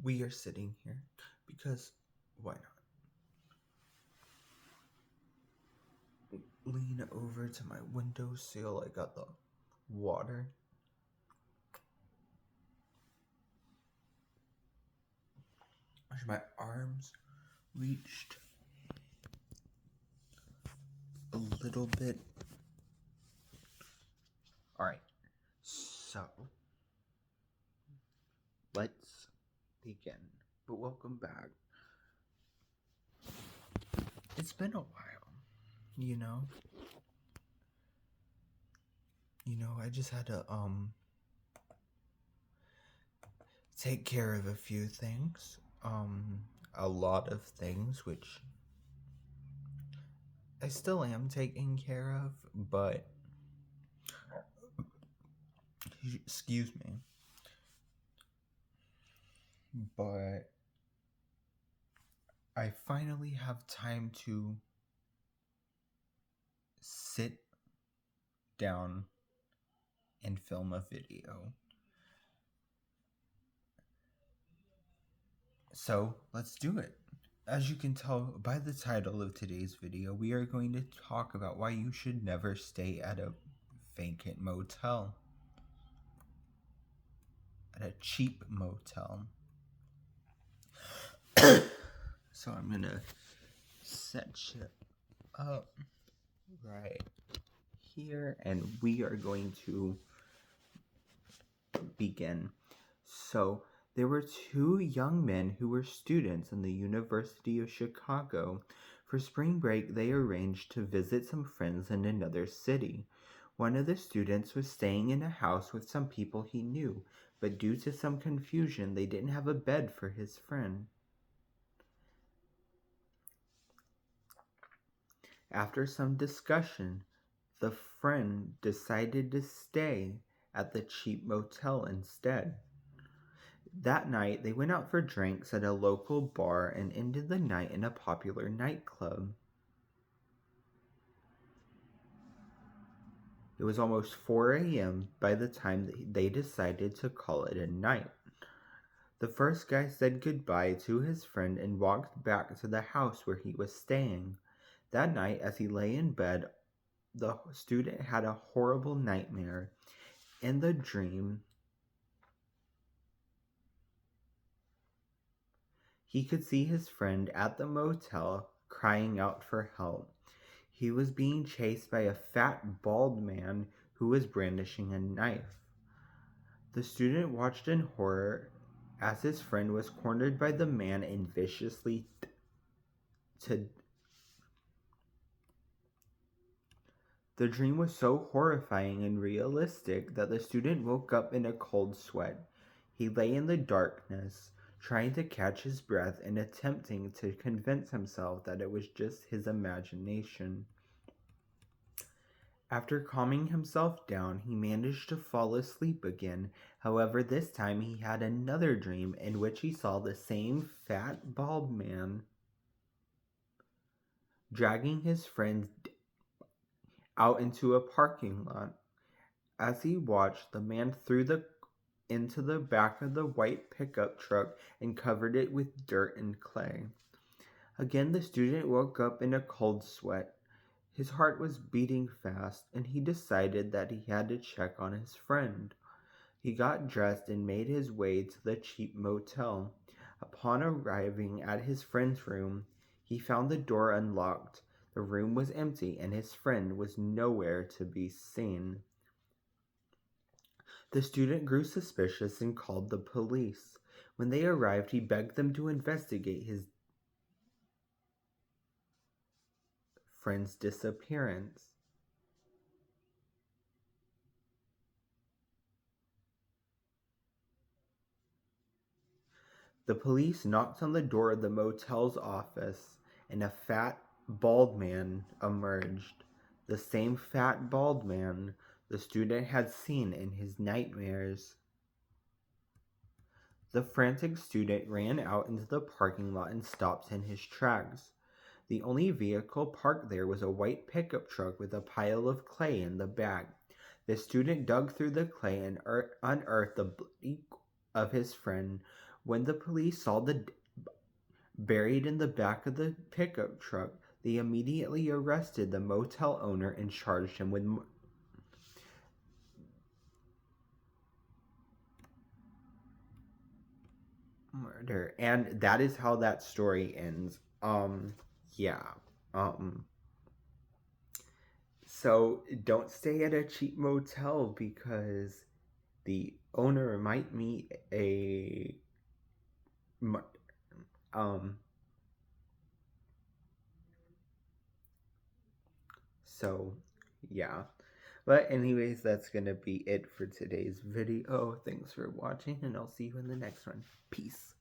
we are sitting here because why not? Lean over to my windowsill. I got the water. My arms reached a little bit. Alright, so let's begin. But welcome back. It's been a while, you know? I just had to take care of a few things. A lot of things which I still am taking care of, but excuse me. But I finally have time to sit down and film a video. So let's do it. As you can tell by the title of today's video, we are going to talk about why you should never stay at a vacant motel. At a cheap motel. So I'm gonna set shit up right here and we are going to begin. So there were two young men who were students in the University of Chicago. For spring break, they arranged to visit some friends in another city. One of the students was staying in a house with some people he knew, but due to some confusion, they didn't have a bed for his friend. After some discussion, the friend decided to stay at the cheap motel instead. That night, they went out for drinks at a local bar and ended the night in a popular nightclub. It was almost 4 a.m. by the time they decided to call it a night. The first guy said goodbye to his friend and walked back to the house where he was staying. That night, as he lay in bed, the student had a horrible nightmare. In the dream, he could see his friend at the motel crying out for help. He was being chased by a fat, bald man who was brandishing a knife. The student watched in horror as his friend was cornered by the man and viciously The dream was so horrifying and realistic that the student woke up in a cold sweat. He lay in the darkness, trying to catch his breath and attempting to convince himself that it was just his imagination. After calming himself down, he managed to fall asleep again. However, this time he had another dream in which he saw the same fat, bald man dragging his friend out into a parking lot. As he watched, the man threw into the back of the white pickup truck and covered it with dirt and clay. Again, the student woke up in a cold sweat. His heart was beating fast, and he decided that he had to check on his friend. He got dressed and made his way to the cheap motel. Upon arriving at his friend's room, he found the door unlocked. The room was empty, and his friend was nowhere to be seen. The student grew suspicious and called the police. When they arrived, he begged them to investigate his friend's disappearance. The police knocked on the door of the motel's office, and a fat, bald man emerged. The same fat, bald man the student had seen in his nightmares. The frantic student ran out into the parking lot and stopped in his tracks. The only vehicle parked there was a white pickup truck with a pile of clay in the back. The student dug through the clay and unearthed the body of his friend. When the police saw the buried in the back of the pickup truck, they immediately arrested the motel owner and charged him with murder. And that is how that story ends. Yeah. Um, so don't stay at a cheap motel because the owner might meet a um so yeah. But anyways, that's gonna be it for today's video. Thanks for watching, and I'll see you in the next one. Peace.